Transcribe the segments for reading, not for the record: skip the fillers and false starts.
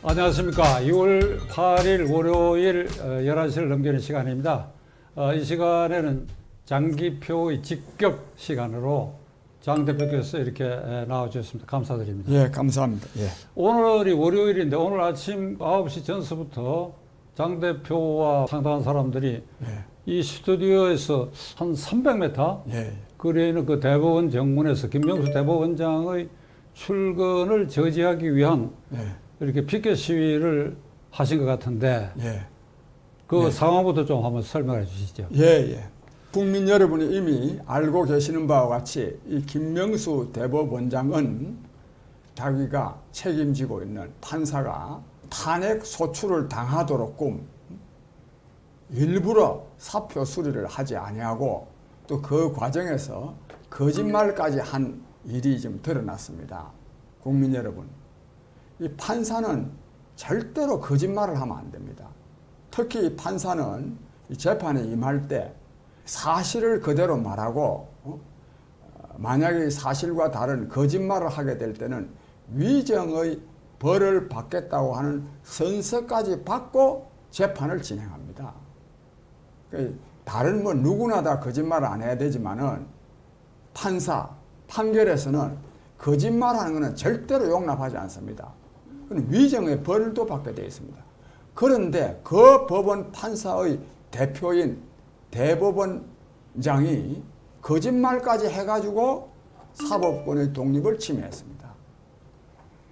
안녕하십니까. 2월 8일 월요일 11시를 넘기는 시간입니다. 이 시간에는 장기표의 직격 시간으로 장 대표께서 이렇게 나와주셨습니다. 감사드립니다. 예, 감사합니다. 예. 오늘이 월요일인데 오늘 아침 9시 전서부터 장 대표와 상당한 사람들이 예. 이 스튜디오에서 한 300m 예. 거리에 있는 그 대법원 정문에서 김명수 대법원장의 출근을 저지하기 위한 예. 이렇게 피켓 시위를 하신 것 같은데 예. 그 예. 상황부터 좀 한번 설명해 주시죠. 예, 예. 국민 여러분이 이미 알고 계시는 바와 같이 이 김명수 대법원장은 자기가 책임지고 있는 판사가 탄핵 소추를 당하도록 꿈 일부러 사표 수리를 하지 아니하고 또 그 과정에서 거짓말까지 한 일이 좀 드러났습니다. 국민 여러분, 이 판사는 절대로 거짓말을 하면 안 됩니다. 특히 판사는 이 재판에 임할 때 사실을 그대로 말하고 만약에 사실과 다른 거짓말을 하게 될 때는 위정의 벌을 받겠다고 하는 선서까지 받고 재판을 진행합니다. 다른 뭐 누구나 다 거짓말을 안 해야 되지만은 판사, 판결에서는 거짓말하는 것은 절대로 용납하지 않습니다. 위정의 벌도 받게 되어 있습니다. 그런데 그 법원 판사의 대표인 대법원장이 거짓말까지 해가지고 사법권의 독립을 침해했습니다.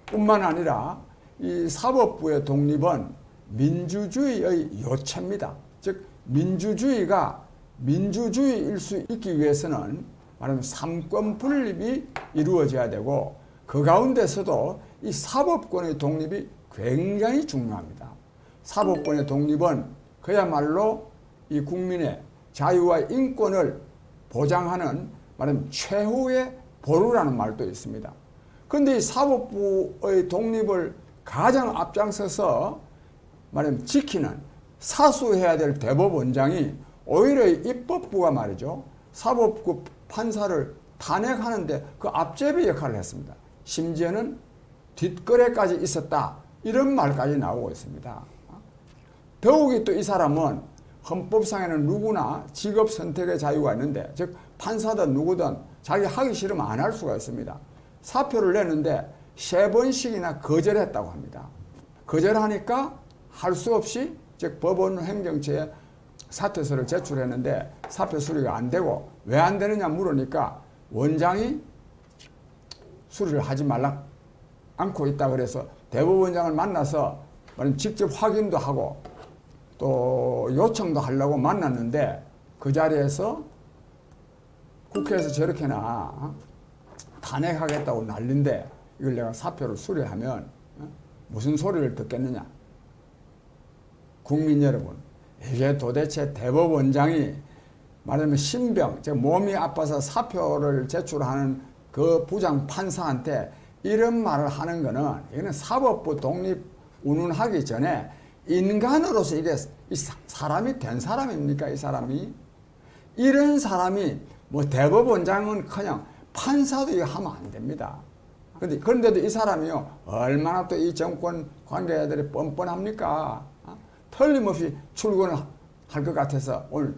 뿐만 아니라 이 사법부의 독립은 민주주의의 요체입니다. 즉 민주주의가 민주주의일 수 있기 위해서는 말하면 삼권 분립이 이루어져야 되고 그 가운데서도 이 사법권의 독립이 굉장히 중요합니다. 사법권의 독립은 그야말로 이 국민의 자유와 인권을 보장하는 말하면 최후의 보루라는 말도 있습니다. 그런데 이 사법부의 독립을 가장 앞장서서 말하면 지키는 사수해야 될 대법원장이 오히려 입법부가 말이죠. 사법부 판사를 탄핵하는데 그 앞제비 역할을 했습니다. 심지어는 뒷거래까지 있었다. 이런 말까지 나오고 있습니다. 더욱이 또 이 사람은 헌법상에는 누구나 직업 선택의 자유가 있는데 즉 판사든 누구든 자기 하기 싫으면 안 할 수가 있습니다. 사표를 내는데 3번씩이나 거절했다고 합니다. 거절하니까 할 수 없이 즉 법원 행정처에 사퇴서를 제출했는데 사표 수리가 안 되고 왜 안 되느냐 물으니까 원장이 수리를 하지 말라 않고 있다 그래서 대법원장을 만나서 직접 확인도 하고 또 요청도 하려고 만났는데 그 자리에서 국회에서 저렇게나 탄핵하겠다고 난린데 이걸 내가 사표를 수리하면 무슨 소리를 듣겠느냐. 국민 여러분, 이게 도대체 대법원장이 말하면 신병, 즉 몸이 아파서 사표를 제출하는 그 부장 판사한테 이런 말을 하는 거는 이거는 사법부 독립 운운하기 전에 인간으로서 이게 사람이 된 사람입니까? 이 사람이 이런 사람이 뭐 대법원장은 그냥 판사도 이거 하면 안 됩니다. 그런데도 이 사람이요 얼마나 또 이 정권 관계자들이 뻔뻔합니까? 틀림없이 출근을 할 것 같아서 오늘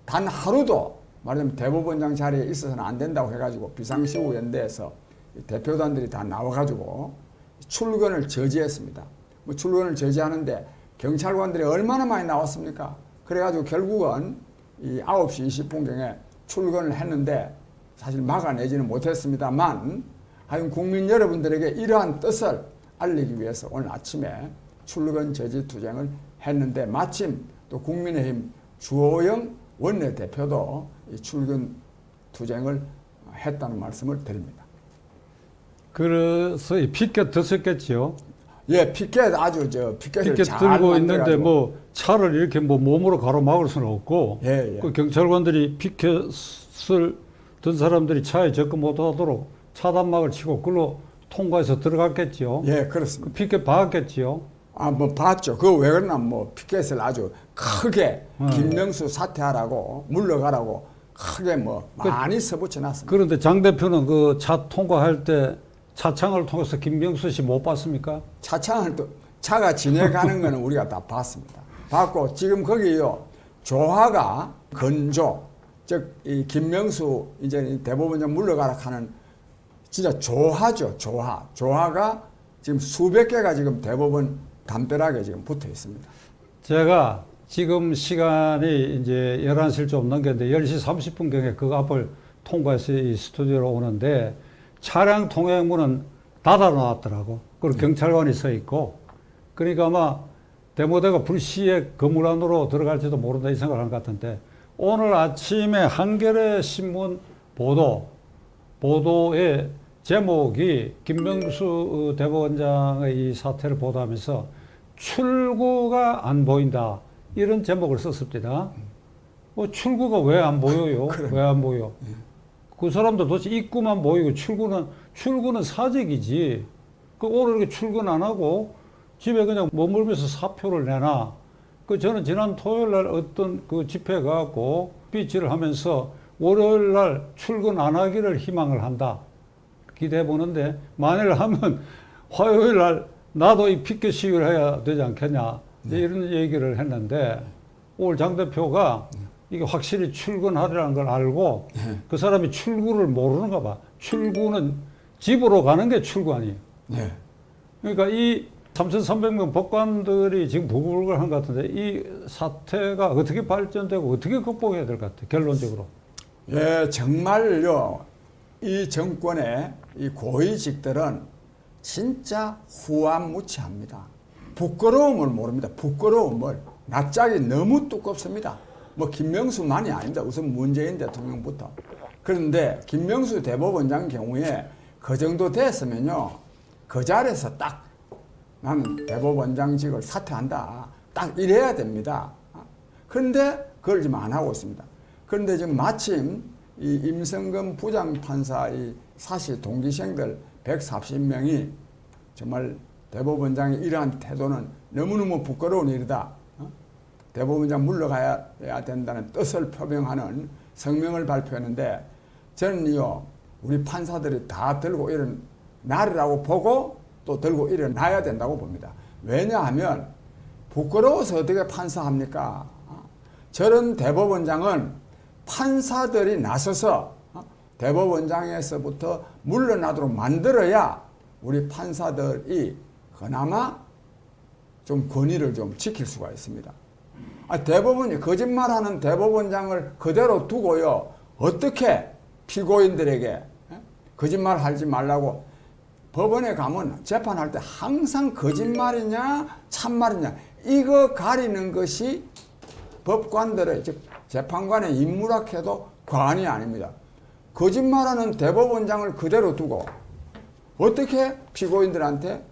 단 하루도 말하자면 대법원장 자리에 있어서는 안 된다고 해가지고 비상시국연대에서 대표단들이 다 나와가지고 출근을 저지했습니다. 뭐 출근을 저지하는데 경찰관들이 얼마나 많이 나왔습니까? 그래가지고 결국은 이 9시 20분경에 출근을 했는데 사실 막아내지는 못했습니다만 하여튼 국민 여러분들에게 이러한 뜻을 알리기 위해서 오늘 아침에 출근 저지 투쟁을 했는데 마침 또 국민의힘 주호영 원내대표도 이 출근 투쟁을 했다는 말씀을 드립니다. 그래서 이 피켓 드셨겠지요? 예, 피켓 아주 피켓을 피켓 잘 들고 있는데 만들어가지고. 뭐 차를 이렇게 뭐 몸으로 가로막을 수는 없고 예, 예. 그 경찰관들이 피켓을 든 사람들이 차에 접근 못하도록 차단막을 치고 그걸로 통과해서 들어갔겠지요? 예, 그렇습니다. 그 피켓 박았겠지요? 뭐 봤죠. 그거 왜 그러나 뭐 피켓을 아주 크게 김명수 사퇴하라고 물러가라고 크게 뭐 많이 써붙여 놨습니다. 그런데 장 대표는 그 차 통과할 때 차창을 통해서 김명수 씨 못 봤습니까? 차창을 또 차가 지내가는 거는 우리가 다 봤습니다. 봤고 지금 거기요 조화가 건조 즉 이 김명수 이제 대법원장 물러가라 하는 진짜 조화죠. 조화가 지금 수백 개가 지금 대법원 담벼락에 지금 붙어 있습니다. 제가 지금 시간이 이제 11시를 좀 넘겼는데 10시 30분경에 그 앞을 통과해서 이 스튜디오로 오는데 차량 통행문은 닫아 놨더라고. 그리고 경찰관이 서 있고. 그러니까 아마 대모대가 불시에 건물 안으로 들어갈지도 모른다 이 생각을 하는 것 같은데 오늘 아침에 한겨레 신문 보도의 제목이 김명수 대법원장의 이 사태를 보도하면서 출구가 안 보인다. 이런 제목을 썼습니다. 출구가 왜 안 보여요? 왜 안 보여? 그 사람들 도대체 입구만 보이고 출구는 사직이지. 오늘 이렇게 출근 안 하고 집에 그냥 머물면서 사표를 내나. 저는 지난 토요일 날 어떤 그 집회에 가고 스피치를 하면서 월요일 날 출근 안 하기를 희망을 한다. 기대해 보는데 만일 하면 화요일 날 나도 이 피켓 시위를 해야 되지 않겠냐. 이런 얘기를 했는데 오늘 장 대표가 이게 확실히 출근하리라는 걸 알고 그 사람이 출구를 모르는가 봐. 출구는 집으로 가는 게 출구 아니에요. 그러니까 이 3,300명 법관들이 지금 부글부글한 것 같은데 이 사태가 어떻게 발전되고 어떻게 극복해야 될 것 같아요. 결론적으로. 예, 정말요. 이 정권의 이 고위직들은 진짜 후한무치합니다. 부끄러움을 모릅니다. 부끄러움을. 낯짝이 너무 두껍습니다. 뭐 김명수만이 아닙니다. 우선 문재인 대통령부터. 그런데 김명수 대법원장 경우에 그 정도 됐으면요. 그 자리에서 딱 나는 대법원장직을 사퇴한다. 딱 이래야 됩니다. 그런데 그걸 지금 안 하고 있습니다. 그런데 지금 마침 이 임성근 부장판사 이 사실 동기생들 140명이 정말 대법원장의 이러한 태도는 너무너무 부끄러운 일이다. 대법원장 물러가야 된다는 뜻을 표명하는 성명을 발표했는데 저는요 우리 판사들이 다 들고 이런 날이라고 보고 또 들고 일어나야 된다고 봅니다. 왜냐하면 부끄러워서 어떻게 판사합니까? 저런 대법원장은 판사들이 나서서 대법원장에서부터 물러나도록 만들어야 우리 판사들이 그나마 좀 권위를 좀 지킬 수가 있습니다. 대법원이 거짓말하는 대법원장을 그대로 두고요. 어떻게 피고인들에게 거짓말하지 말라고 법원에 가면 재판할 때 항상 거짓말이냐 참말이냐 이거 가리는 것이 법관들의 즉 재판관의 임무라 해도 과언이 아닙니다. 거짓말하는 대법원장을 그대로 두고 어떻게 피고인들한테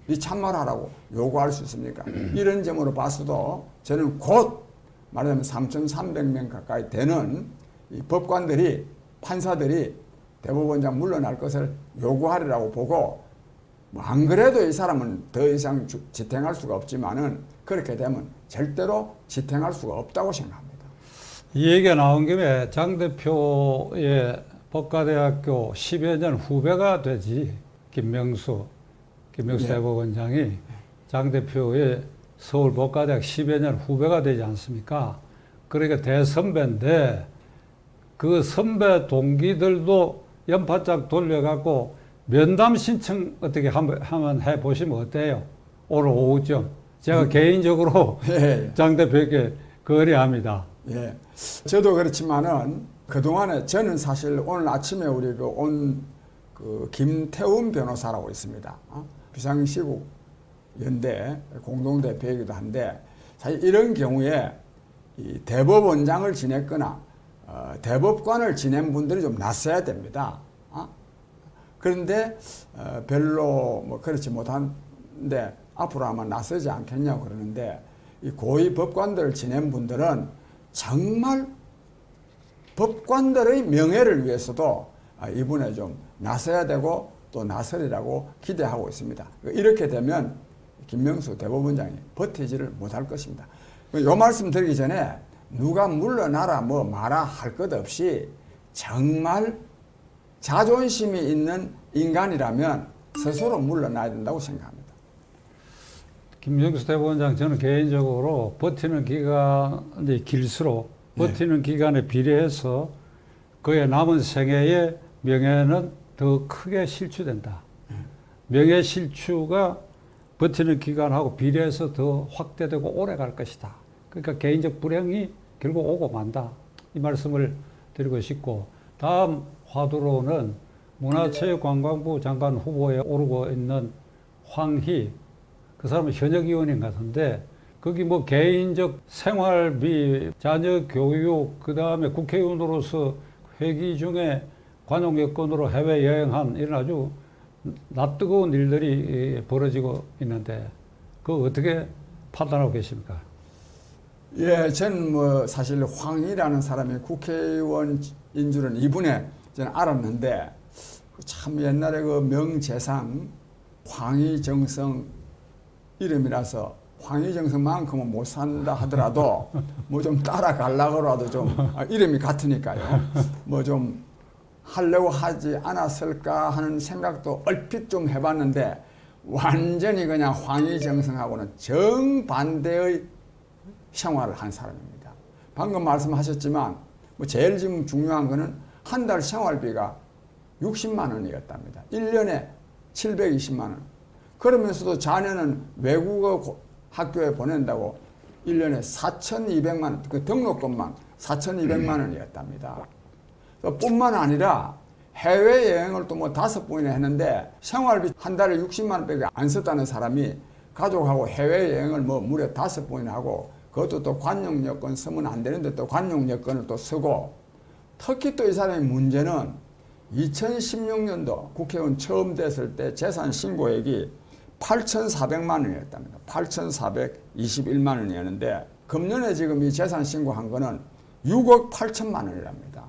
이 참말하라고 요구할 수 있습니까? 이런 점으로 봐서도 저는 곧 말하자면 3,300명 가까이 되는 이 법관들이 판사들이 대법원장 물러날 것을 요구하리라고 보고 뭐 안 그래도 이 사람은 더 이상 지탱할 수가 없지만은 그렇게 되면 절대로 지탱할 수가 없다고 생각합니다. 이 얘기가 나온 김에 장 대표의 법과대학교 10여 년 후배가 되지 김명수 대법원장이 장 대표의 서울법과대학 10여 년 후배가 되지 않습니까? 그러니까 대선배인데 그 선배 동기들도 연파짝 돌려갖고 면담 신청 어떻게 한번 해보시면 어때요? 오늘 오후쯤. 제가 개인적으로 장 대표에게 거래합니다. 예. 저도 그렇지만은 그동안에 저는 사실 오늘 아침에 우리 그 김태훈 변호사라고 있습니다. 비상시국 연대 공동대표이기도 한데 사실 이런 경우에 이 대법원장을 지냈거나 대법관을 지낸 분들이 좀 낯서야 됩니다. 그런데 별로 뭐 그렇지 못한데 앞으로 아마 낯서지 않겠냐고 그러는데 이 고위 법관들을 지낸 분들은 정말 법관들의 명예를 위해서도 이분에 좀 나서야 되고 또 나서리라고 기대하고 있습니다. 이렇게 되면 김명수 대법원장이 버티지를 못할 것입니다. 요 말씀 드리기 전에 누가 물러나라 뭐 마라 할 것 없이 정말 자존심이 있는 인간이라면 스스로 물러나야 된다고 생각합니다. 김병수 대법원장 저는 개인적으로 버티는 기간이 길수록 버티는 기간에 비례해서 그의 남은 생애의 명예는 더 크게 실추된다. 명예 실추가 버티는 기간하고 비례해서 더 확대되고 오래 갈 것이다. 그러니까 개인적 불행이 결국 오고 만다. 이 말씀을 드리고 싶고, 다음 화두로는 문화체육관광부 장관 후보에 오르고 있는 황희, 그 사람은 현역 의원인 것 같은데, 거기 뭐 개인적 생활비, 자녀 교육, 그 다음에 국회의원으로서 회기 중에 관용 여건으로 해외여행한 이런 아주 낯뜨거운 일들이 벌어지고 있는데, 그거 어떻게 판단하고 계십니까? 예, 저는 뭐 사실 황이라는 사람이 국회의원인 줄은 이분에 저는 알았는데, 참 옛날에 그 명재상 황희정성 이름이라서 황희정성만큼은 못 산다 하더라도 뭐 좀 따라가려고라도 좀 이름이 같으니까요. 뭐 좀 하려고 하지 않았을까 하는 생각도 얼핏 좀 해봤는데, 완전히 그냥 황희정성하고는 정반대의 생활을 한 사람입니다. 방금 말씀하셨지만 뭐 제일 지금 중요한 거는 한 달 생활비가 60만 원이었답니다. 1년에 720만 원. 그러면서도 자녀는 외국어 학교에 보낸다고 1년에 4,200만 원, 그 등록금만 4,200만 원이었답니다. 뿐만 아니라 해외여행을 또 뭐 5번이나 했는데 생활비 한 달에 60만 원밖에 안 썼다는 사람이 가족하고 해외여행을 뭐 무려 5번이나 하고, 그것도 또 관용 여건 쓰면 안 되는데 또 관용 여건을 또 쓰고, 특히 또 이 사람의 문제는 2016년도 국회의원 처음 됐을 때 재산 신고액이 8,400만 원이었답니다. 8,421만 원이었는데 금년에 지금 이 재산 신고한 거는 6억 8천만 원이랍니다.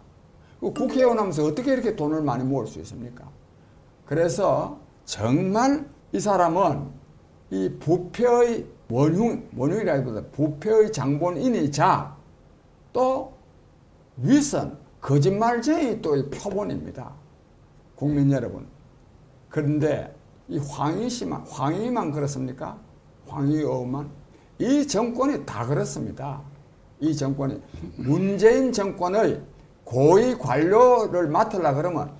국회의원 하면서 어떻게 이렇게 돈을 많이 모을 수 있습니까? 그래서 정말 이 사람은 이 부패의 원흉이라기보다 부패의 장본인이자 또 위선, 거짓말쟁이 또 표본입니다. 국민 여러분. 그런데 이 황희만 그렇습니까? 황희의원만? 이 정권이 다 그렇습니다. 이 정권이 문재인 정권의 고위 관료를 맡으려 그러면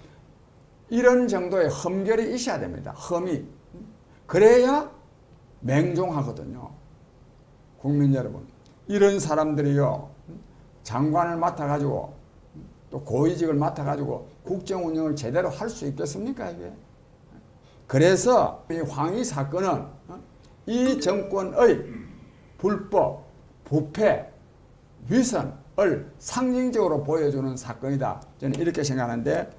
이런 정도의 험결이 있어야 됩니다. 험이. 그래야 맹종하거든요. 국민 여러분. 이런 사람들이요, 장관을 맡아가지고 또 고위직을 맡아가지고 국정 운영을 제대로 할 수 있겠습니까, 이게? 그래서 이 황희 사건은 이 정권의 불법, 부패, 위선을 상징적으로 보여주는 사건이다. 저는 이렇게 생각하는데,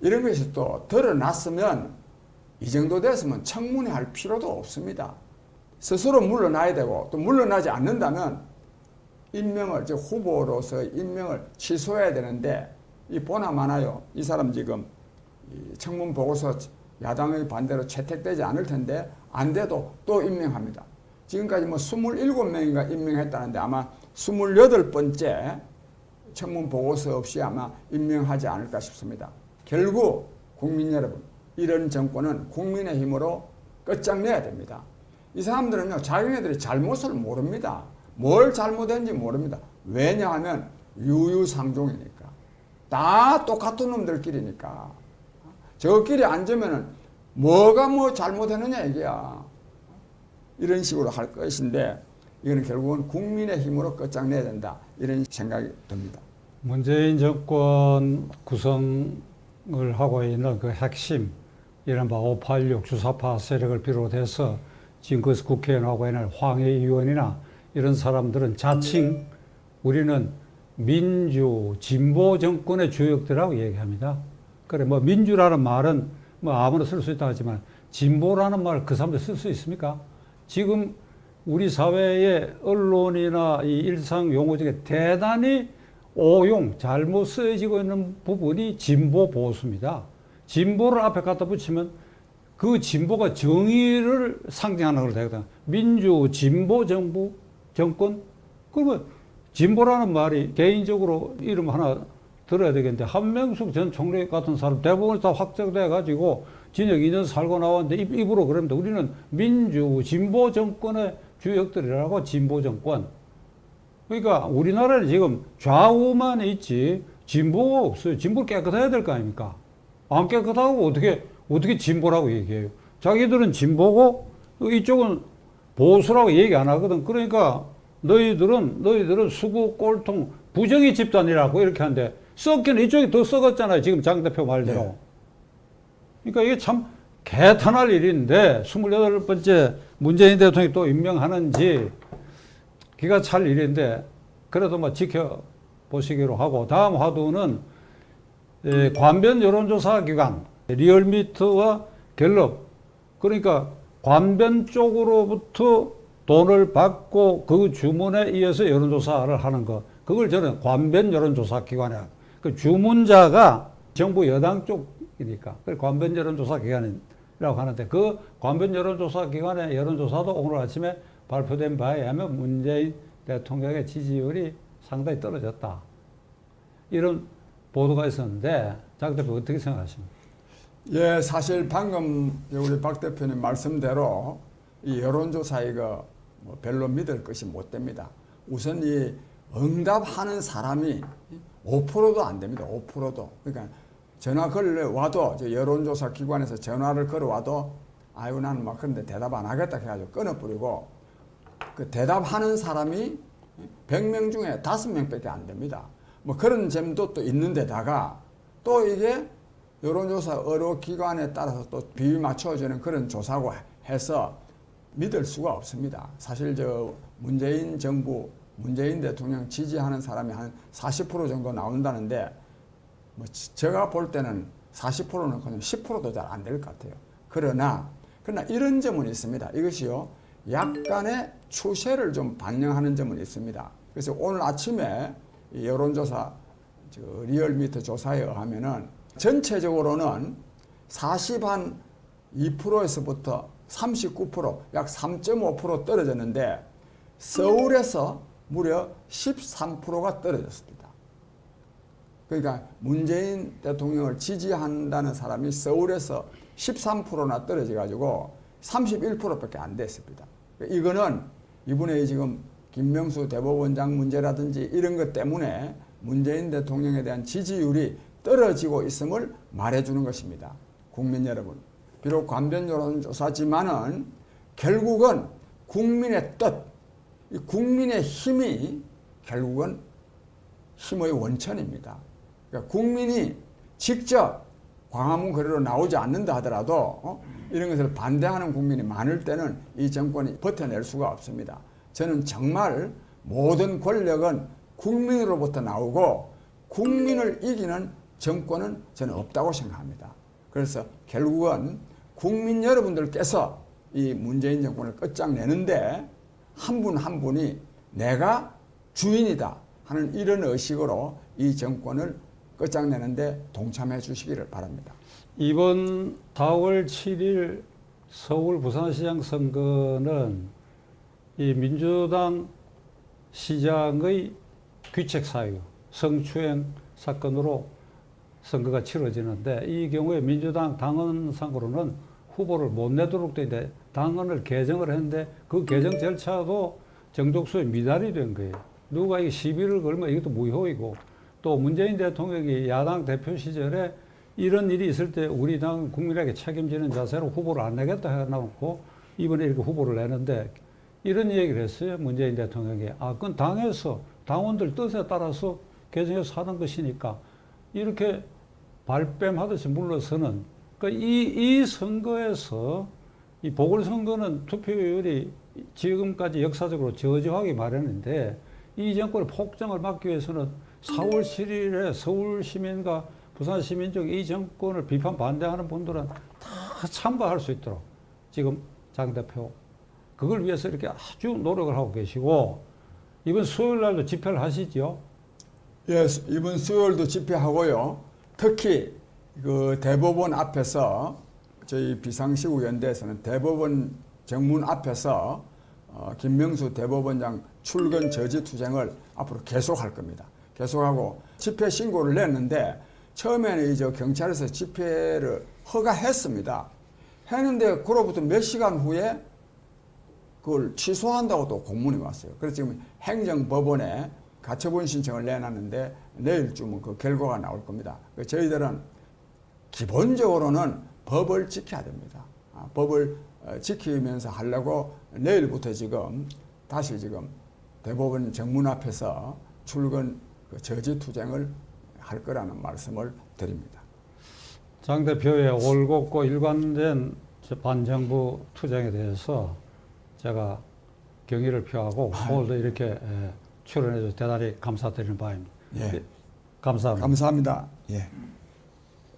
이런 것이 또 드러났으면, 이 정도 됐으면 청문회 할 필요도 없습니다. 스스로 물러나야 되고, 또 물러나지 않는다면 임명을, 즉 후보로서 임명을 취소해야 되는데, 이 보나마나요, 이 사람 지금 청문 보고서 야당의 반대로 채택되지 않을 텐데 안 돼도 또 임명합니다. 지금까지 뭐 27명인가 임명했다는데 아마 28번째 청문 보고서 없이 아마 임명하지 않을까 싶습니다. 결국 국민 여러분, 이런 정권은 국민의 힘으로 끝장내야 됩니다. 이 사람들은요, 자기네들이 잘못을 모릅니다. 뭘 잘못했는지 모릅니다. 왜냐하면 유유상종이니까. 다 똑같은 놈들끼리니까. 저끼리 앉으면은 뭐가 뭐 잘못했느냐 이게야. 이런 식으로 할 것인데, 이거는 결국은 국민의 힘으로 끝장내야 된다. 이런 생각이 듭니다. 문재인 정권 구성을 하고 있는 그 핵심, 이른바 586 주사파 세력을 비롯해서 지금 그 국회의원하고 있는 황해 의원이나 이런 사람들은 자칭 우리는 민주, 진보 정권의 주역들이라고 얘기합니다. 그래, 뭐 민주라는 말은 뭐 아무나 쓸 수 있다 하지만 진보라는 말 그 사람들 쓸 수 있습니까? 지금 우리 사회의 언론이나 이 일상 용어 중에 대단히 오용, 잘못 쓰여지고 있는 부분이 진보 보수입니다. 진보를 앞에 갖다 붙이면 그 진보가 정의를 상징하는 걸 되거든. 민주, 진보 정부, 정권? 그러면 진보라는 말이 개인적으로 이름 하나 들어야 되겠는데, 한명숙 전 총리 같은 사람 대부분 다 확정돼 가지고 진역 2년 살고 나왔는데 입으로 그럽니다. 우리는 민주 진보 정권의 주역들이라고 진보 정권. 그러니까 우리나라는 지금 좌우만 있지 진보가 없어요. 진보 깨끗해야 될 거 아닙니까? 안 깨끗하고 어떻게 진보라고 얘기해요? 자기들은 진보고 이쪽은 보수라고 얘기 안 하거든. 그러니까 너희들은 수구 꼴통 부정의 집단이라고 이렇게 하는데 썩기는 이쪽이 더 썩었잖아요. 지금 장 대표 말대로. 네. 그러니까 이게 참 개탄할 일인데 28번째 문재인 대통령이 또 임명하는지 기가 찰 일인데 그래도 뭐 지켜보시기로 하고 다음 화두는 관변 여론조사 기관 리얼미터와 갤럽 그러니까 관변 쪽으로부터 돈을 받고 그 주문에 의해서 여론조사를 하는 것 그걸 저는 관변 여론조사 기관이야. 그 주문자가 정부 여당 쪽이니까 그 관변 여론조사 기관이라고 하는데 그 관변 여론조사 기관의 여론조사도 오늘 아침에 발표된 바에 의하면 문재인 대통령의 지지율이 상당히 떨어졌다. 이런 보도가 있었는데 장 대표 어떻게 생각하십니까? 예, 사실 방금 우리 박 대표님 말씀대로 이 여론조사 이거 뭐 별로 믿을 것이 못 됩니다. 우선 이 응답하는 사람이 5%도 안 됩니다. 5%도. 그러니까 전화 걸려와도 여론조사 기관에서 전화를 걸어와도 아유 나는 막 그런데 대답 안 하겠다 해가지고 끊어버리고 그 대답하는 사람이 100명 중에 5명밖에 안 됩니다. 뭐 그런 점도 또 있는데다가 또 이게 여론조사 여러 기관에 따라서 또 비위 맞춰지는 그런 조사고 해서 믿을 수가 없습니다. 사실 문재인 정부, 문재인 대통령 지지하는 사람이 한 40% 정도 나온다는데 뭐 제가 볼 때는 40%는 그냥 10%도 잘 안 될 것 같아요. 그러나 이런 점은 있습니다. 이것이요. 약간의 추세를 좀 반영하는 점은 있습니다. 그래서 오늘 아침에 이 여론조사 리얼미터 조사에 의하면은 전체적으로는 42%에서부터 39%, 약 3.5% 떨어졌는데 서울에서 무려 13%가 떨어졌습니다. 그러니까 문재인 대통령을 지지한다는 사람이 서울에서 13%나 떨어져 가지고 31%밖에 안 됐습니다. 이거는 이번에 지금 김명수 대법원장 문제라든지 이런 것 때문에 문재인 대통령에 대한 지지율이 떨어지고 있음을 말해주는 것입니다. 국민 여러분. 비록 관변 여론조사지만은 결국은 국민의 뜻, 이 국민의 힘이 결국은 힘의 원천입니다. 그러니까 국민이 직접 광화문 거리로 나오지 않는다 하더라도 이런 것을 반대하는 국민이 많을 때는 이 정권이 버텨낼 수가 없습니다. 저는 정말 모든 권력은 국민으로부터 나오고 국민을 이기는 정권은 저는 없다고 생각합니다. 그래서 결국은 국민 여러분들께서 이 문재인 정권을 끝장내는데 한 분 한 분이 내가 주인이다 하는 이런 의식으로 이 정권을 끝장내는데 동참해 주시기를 바랍니다. 이번 4월 7일 서울 부산시장 선거는 이 민주당 시장의 귀책 사유, 성추행 사건으로 선거가 치러지는데 이 경우에 민주당 당헌상으로는 후보를 못 내도록 돼 있는데 당헌을 개정을 했는데 그 개정 절차도 정족수에 미달이 된 거예요. 누가 이게 시비를 걸면 이것도 무효이고 또 문재인 대통령이 야당 대표 시절에 이런 일이 있을 때 우리 당 국민에게 책임지는 자세로 후보를 안 내겠다 해놓고 이번에 이렇게 후보를 내는데 이런 얘기를 했어요. 문재인 대통령이. 그건 당에서 당원들 뜻에 따라서 개정해서 하는 것이니까 이렇게 발뺌하듯이 물러서는 그러니까 이 선거에서 이 보궐선거는 투표율이 지금까지 역사적으로 저조하기 마련인데 이 정권의 폭정을 막기 위해서는 4월 7일에 서울 시민과 부산 시민 중 이 정권을 비판 반대하는 분들은 다 참가할 수 있도록 지금 장 대표 그걸 위해서 이렇게 아주 노력을 하고 계시고 이번 수요일 날도 집회를 하시죠? 예, 이번 수요일도 집회하고요. 특히 그 대법원 앞에서 저희 비상시국연대에서는 대법원 정문 앞에서 김명수 대법원장 출근 저지 투쟁을 앞으로 계속할 겁니다. 계속하고 집회 신고를 냈는데 처음에는 이제 경찰에서 집회를 허가했습니다. 했는데 그로부터 몇 시간 후에 그걸 취소한다고 또 공문이 왔어요. 그래서 지금 행정법원에 가처분 신청을 내놨는데 내일쯤은 그 결과가 나올 겁니다. 저희들은 기본적으로는 법을 지켜야 됩니다. 법을 지키면서 하려고 내일부터 지금 다시 지금 대법원 정문 앞에서 출근 저지 투쟁을 할 거라는 말씀을 드립니다. 장 대표의 올곧고 일관된 반정부 투쟁에 대해서 제가 경의를 표하고 오늘도 이렇게 출연해 주셔서 대단히 감사드리는 바입니다. 예. 감사합니다. 감사합니다. 예.